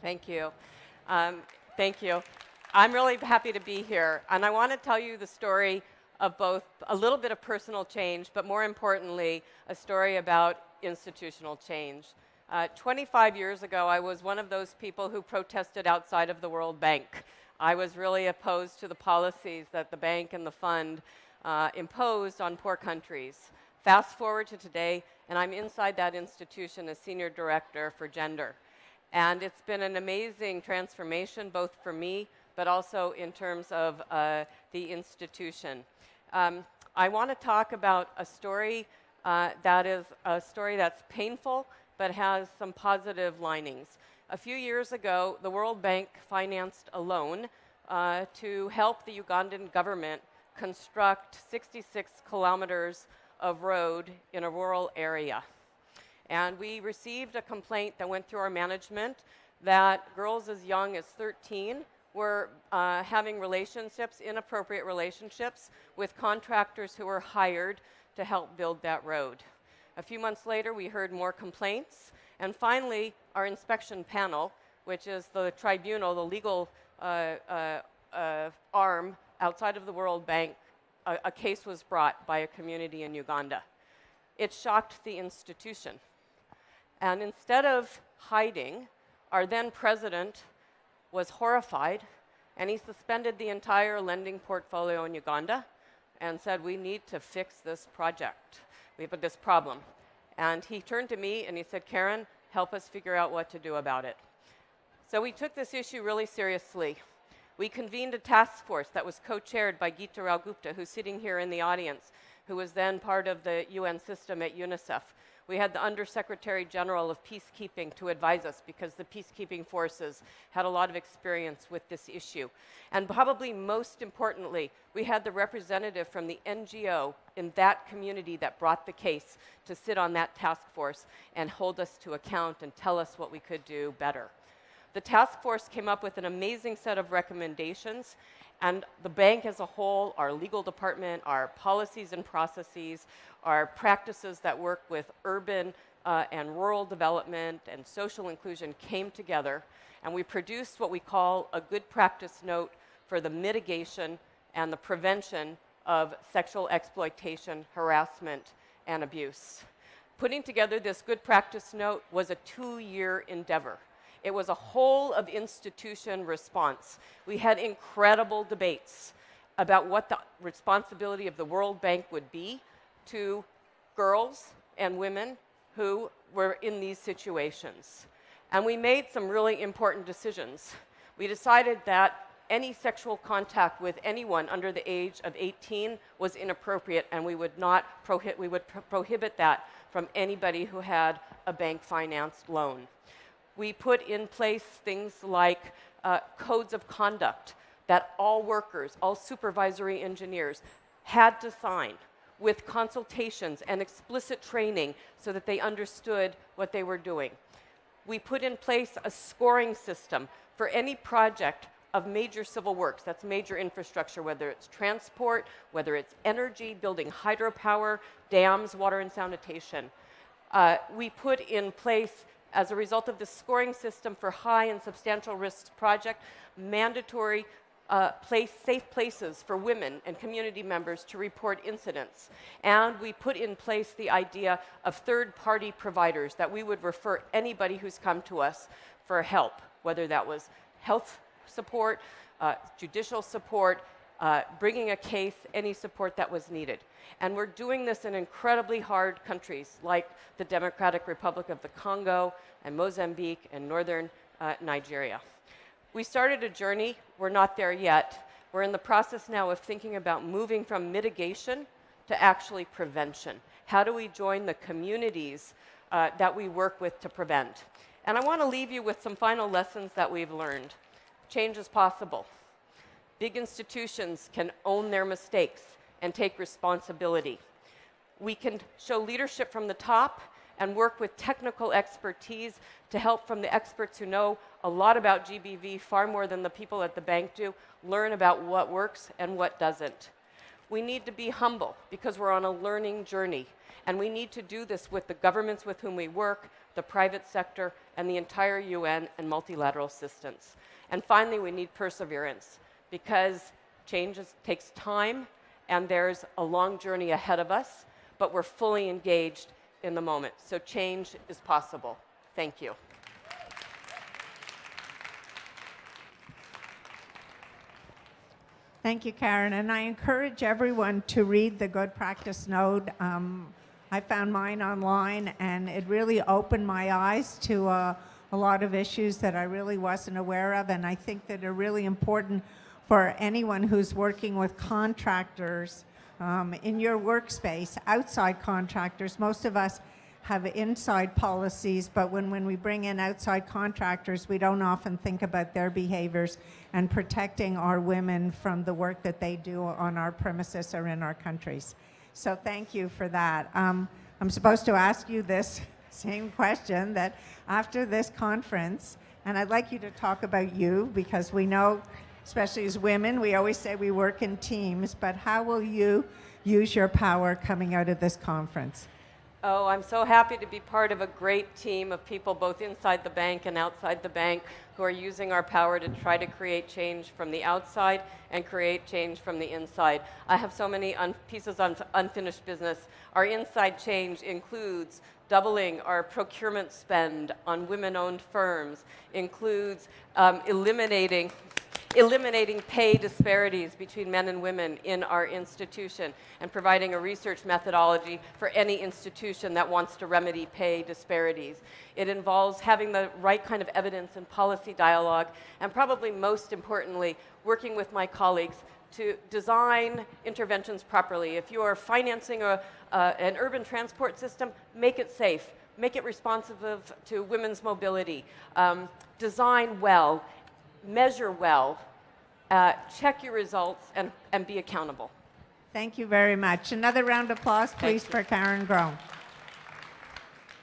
Thank you. Thank you. I'm really happy to be here, and I want to tell you the story of both a little bit of personal change, but more importantly, a story about institutional change. 25 years ago, I was one of those people who protested outside of the World Bank. I was really opposed to the policies that the bank and the fund imposed on poor countries. Fast forward to today, and I'm inside that institution as Senior Director for Gender. And it's been an amazing transformation, both for me, but also in terms of the institution. I want to talk about a story that is a story that's painful, but has some positive linings. A few years ago, the World Bank financed a loan to help the Ugandan government construct 66 kilometers of road in a rural area. And we received a complaint that went through our management that girls as young as 13 were having relationships, inappropriate relationships, with contractors who were hired to help build that road. A few months later, we heard more complaints, and finally, our inspection panel, which is the tribunal, the legal arm outside of the World Bank, a case was brought by a community in Uganda. It shocked the institution. And instead of hiding, our then president was horrified, and he suspended the entire lending portfolio in Uganda and said, we need to fix this project. We have this problem. And he turned to me and he said, Caren, help us figure out what to do about it. So we took this issue really seriously. We convened a task force that was co-chaired by Geeta Rao Gupta, who's sitting here in the audience, who was then part of the UN system at UNICEF. We had the Undersecretary General of Peacekeeping to advise us because the peacekeeping forces had a lot of experience with this issue. And probably most importantly, we had the representative from the NGO in that community that brought the case to sit on that task force and hold us to account and tell us what we could do better. The task force came up with an amazing set of recommendations, and the bank as a whole, our legal department, our policies and processes, our practices that work with urban and rural development and social inclusion came together, and we produced what we call a good practice note for the mitigation and the prevention of sexual exploitation, harassment, and abuse. Putting together this good practice note was a 2-year endeavor. It was a whole of institution response. We had incredible debates about what the responsibility of the World Bank would be to girls and women who were in these situations. And we made some really important decisions. We decided that any sexual contact with anyone under the age of 18 was inappropriate, and we would prohibit that from anybody who had a bank-financed loan. We put in place things like codes of conduct that all workers, all supervisory engineers had to sign, with consultations and explicit training so that they understood what they were doing. We put in place a scoring system for any project of major civil works, that's major infrastructure, whether it's transport, whether it's energy, building hydropower, dams, water and sanitation. We put in place, as a result of the scoring system for high and substantial risk project, mandatory safe places for women and community members to report incidents. And we put in place the idea of third-party providers that we would refer anybody who's come to us for help, whether that was health support, judicial support, bringing a case, any support that was needed. And we're doing this in incredibly hard countries like the Democratic Republic of the Congo and Mozambique and northern Nigeria. We started a journey. We're not there yet. We're in the process now of thinking about moving from mitigation to actually prevention. How do we join the communities that we work with to prevent? And I want to leave you with some final lessons that we've learned. Change is possible. Big institutions can own their mistakes and take responsibility. We can show leadership from the top and work with technical expertise to help from the experts who know a lot about GBV, far more than the people at the bank do, learn about what works and what doesn't. We need to be humble because we're on a learning journey, and we need to do this with the governments with whom we work, the private sector, and the entire UN and multilateral systems. And finally, we need perseverance, because change takes time, and there's a long journey ahead of us, but we're fully engaged in the moment. So change is possible. Thank you. Thank you, Caren. And I encourage everyone to read the Good Practice Node. I found mine online, and it really opened my eyes to a lot of issues that I really wasn't aware of. And I think that are really important for anyone who's working with contractors in your workspace, outside contractors. Most of us have inside policies, but when we bring in outside contractors, we don't often think about their behaviors and protecting our women from the work that they do on our premises or in our countries. So thank you for that. I'm supposed to ask you this same question that after this conference, and I'd like you to talk about you, because we know, especially as women, we always say we work in teams, but how will you use your power coming out of this conference? Oh, I'm so happy to be part of a great team of people both inside the bank and outside the bank who are using our power to try to create change from the outside and create change from the inside. I have so many pieces on unfinished business. Our inside change includes doubling our procurement spend on women-owned firms, includes eliminating pay disparities between men and women in our institution, and providing a research methodology for any institution that wants to remedy pay disparities. It involves having the right kind of evidence and policy dialogue, and probably most importantly, working with my colleagues to design interventions properly. If you are financing an urban transport system, make it safe, make it responsive to women's mobility, design well, measure well, check your results, and be accountable. Thank you very much. Another round of applause, please, for Caren Grown.